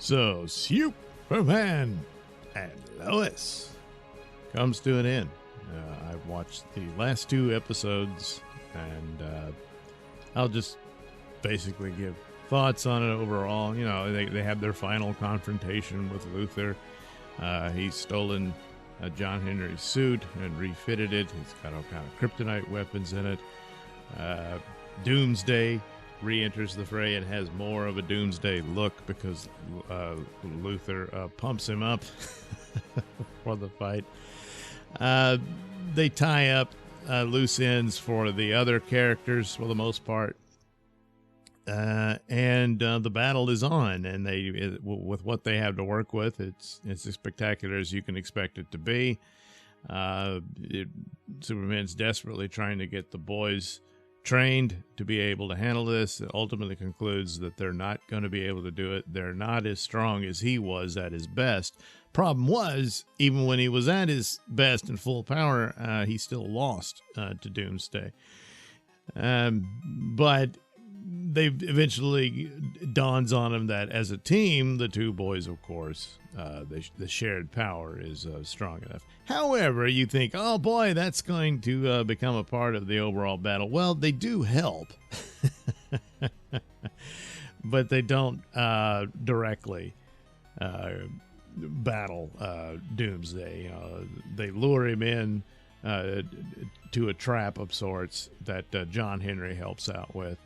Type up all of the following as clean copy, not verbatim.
So, Superman and Lois comes to an end. I've watched the last two episodes, and I'll just basically give thoughts on it overall. You know, they have their final confrontation with Luthor. He's stolen John Henry's suit and refitted it. It's got all kind of kryptonite weapons in it. Doomsday re-enters the fray and has more of a Doomsday look because Luthor pumps him up for the fight. They tie up loose ends for the other characters for the most part. And the battle is on, and with what they have to work with, it's as spectacular as you can expect it to be. Superman's desperately trying to get the boys trained to be able to handle this. It ultimately concludes that they're not going to be able to do it. They're not as strong as he was at his best. Problem was, even when he was at his best and full power, he still lost to Doomsday. But they eventually dawns on him that as a team, the two boys, of course, the shared power is strong enough. However, you think, oh boy, that's going to become a part of the overall battle. Well, they do help, but they don't directly battle Doomsday. They lure him in to a trap of sorts that John Henry helps out with.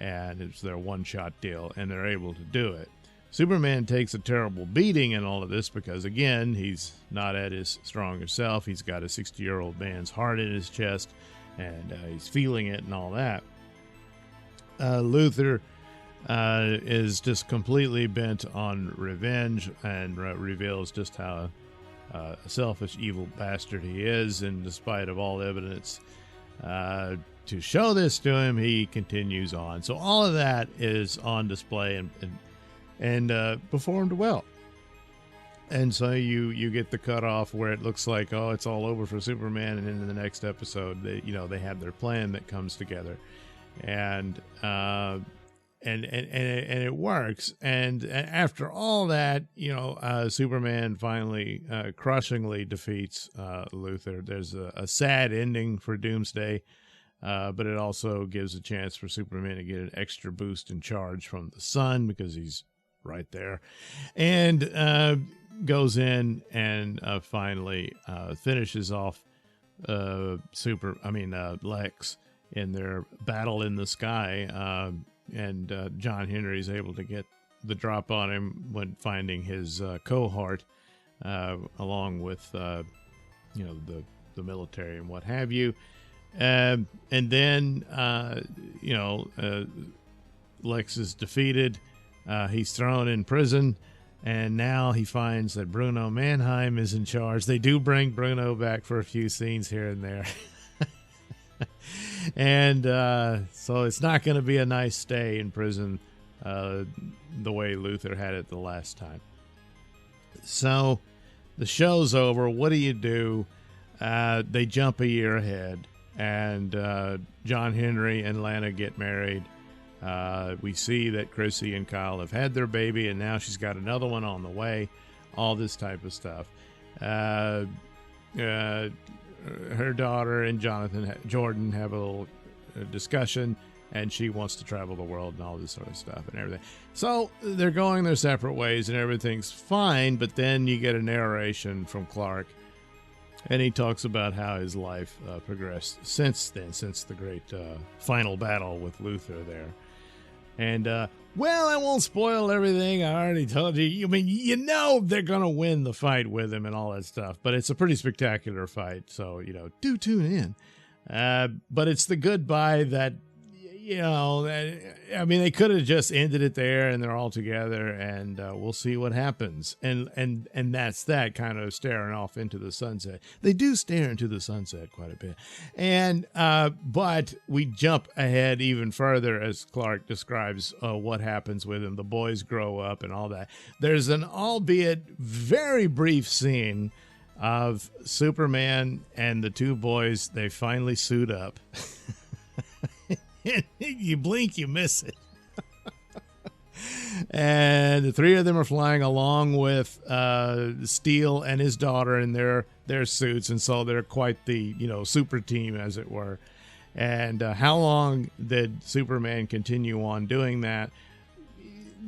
And it's their one-shot deal, and they're able to do it. Superman takes a terrible beating in all of this because, again, he's not at his stronger self. He's got a 60-year-old man's heart in his chest, and he's feeling it and all that. Luthor is just completely bent on revenge and reveals just how a selfish, evil bastard he is, and despite of all evidence to show this to him, he continues on. So all of that is on display and performed well. And so you get the cutoff where it looks like, oh, it's all over for Superman, and in the next episode, they have their plan that comes together, and it works. And after all that, Superman finally crushingly defeats Luthor. There's a sad ending for Doomsday. But it also gives a chance for Superman to get an extra boost in charge from the sun because he's right there, and goes in and finally finishes off Lex in their battle in the sky, and John Henry is able to get the drop on him when finding his cohort, along with the military and what have you. And then, Lex is defeated. He's thrown in prison, and now he finds that Bruno Mannheim is in charge. They do bring Bruno back for a few scenes here and there. And so it's not going to be a nice stay in prison the way Luthor had it the last time. So the show's over. What do? They jump a year ahead. And John Henry and Lana get married. We see that Chrissy and Kyle have had their baby, and now she's got another one on the way. All this type of stuff. Her daughter and Jordan have a little discussion, and she wants to travel the world and all this sort of stuff and everything. So they're going their separate ways, and everything's fine. But then you get a narration from Clark. And he talks about how his life progressed since the great final battle with Luthor there. And, well, I won't spoil everything. I already told you. I mean, they're going to win the fight with him and all that stuff. But it's a pretty spectacular fight. So, do tune in. But it's the goodbye that, they could have just ended it there and they're all together, and we'll see what happens. And that's that kind of staring off into the sunset. They do stare into the sunset quite a bit. And but we jump ahead even further as Clark describes what happens with him. The boys grow up and all that. There's an albeit very brief scene of Superman and the two boys. They finally suit up. You blink, you miss it. And the three of them are flying along with Steel and his daughter in their suits, and so they're quite the super team, as it were. And how long did Superman continue on doing that?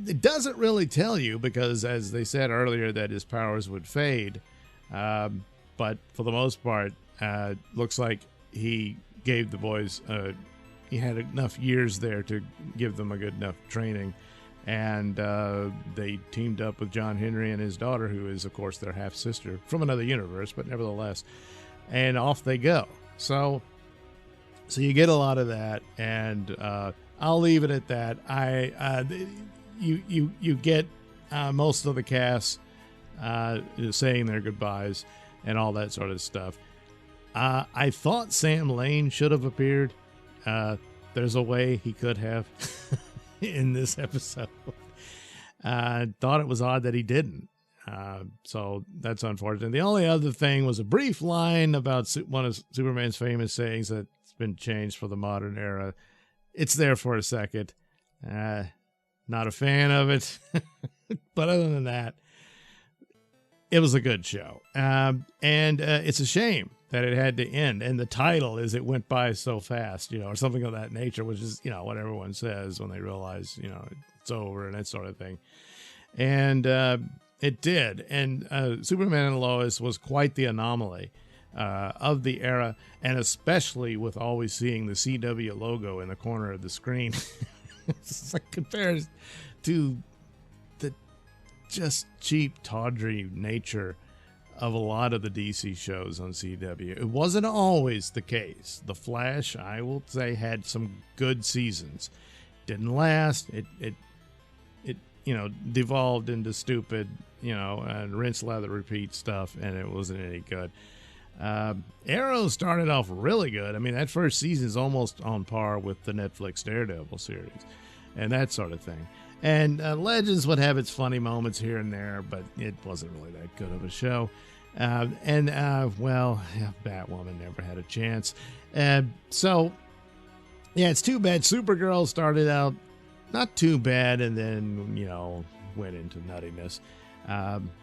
It doesn't really tell you, because as they said earlier that his powers would fade, but for the most part, looks like he gave the boys he had enough years there to give them a good enough training. And they teamed up with John Henry and his daughter, who is, of course, their half-sister from another universe, but nevertheless. And off they go. So you get a lot of that, and I'll leave it at that. You get most of the cast saying their goodbyes and all that sort of stuff. I thought Sam Lane should have appeared. There's a way he could have. In this episode. Thought it was odd that he didn't. So that's unfortunate. The only other thing was a brief line about one of Superman's famous sayings that's been changed for the modern era. It's there for a second. Not a fan of it. But other than that, it was a good show. And it's a shame that it had to end. And the title is It Went By So Fast, or something of that nature, which is, what everyone says when they realize, it's over and that sort of thing. And it did. And Superman&Lois was quite the anomaly of the era, and especially with always seeing the CW logo in the corner of the screen. It's like compared to the just cheap, tawdry nature of a lot of the DC shows on CW. It wasn't always the case. The Flash, I will say, had some good seasons. Didn't last. It devolved into stupid, and rinse, lather, repeat stuff, and it wasn't any good. Arrow started off really good. I mean, that first season is almost on par with the Netflix Daredevil series and that sort of thing. And Legends would have its funny moments here and there, but it wasn't really that good of a show. Batwoman never had a chance. So, it's too bad. Supergirl started out not too bad and then, went into nuttiness.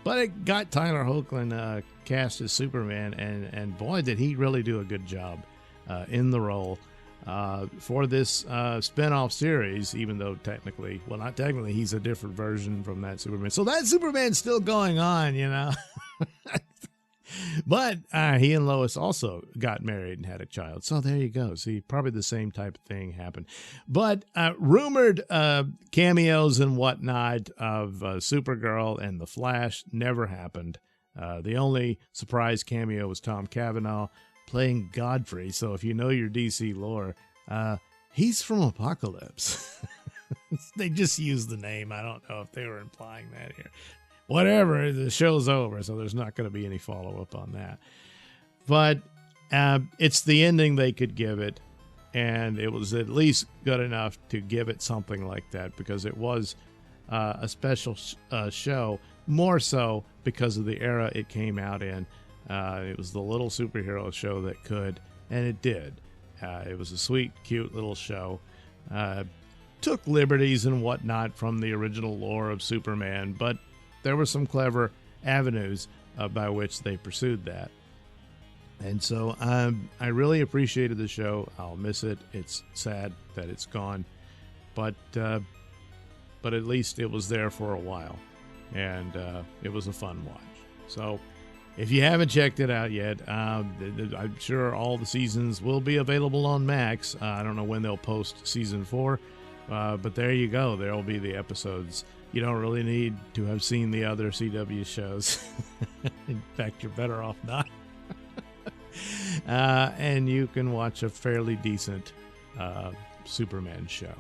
But it got Tyler Hoechlin cast as Superman, and boy, did he really do a good job in the role. For this spin-off series, even though not technically, he's a different version from that Superman. So that Superman's still going on, But he and Lois also got married and had a child. So there you go. See, probably the same type of thing happened. But rumored cameos and whatnot of Supergirl and The Flash never happened. The only surprise cameo was Tom Cavanaugh playing Godfrey. So if you know your DC lore, he's from Apocalypse. They just used the name. I don't know if they were implying that here. Whatever, the show's over, so there's not going to be any follow-up on that. But it's the ending they could give it, and it was at least good enough to give it something like that, because it was a special show, more so because of the era it came out in. It was the little superhero show that could, and it did. It was a sweet, cute little show. Took liberties and whatnot from the original lore of Superman, but there were some clever avenues by which they pursued that. And so I really appreciated the show. I'll miss it. It's sad that it's gone. But at least it was there for a while. And it was a fun watch. So if you haven't checked it out yet, I'm sure all the seasons will be available on Max. I don't know when they'll post season 4. But there you go. There will be the episodes. You don't really need to have seen the other CW shows. In fact, you're better off not. And you can watch a fairly decent Superman show.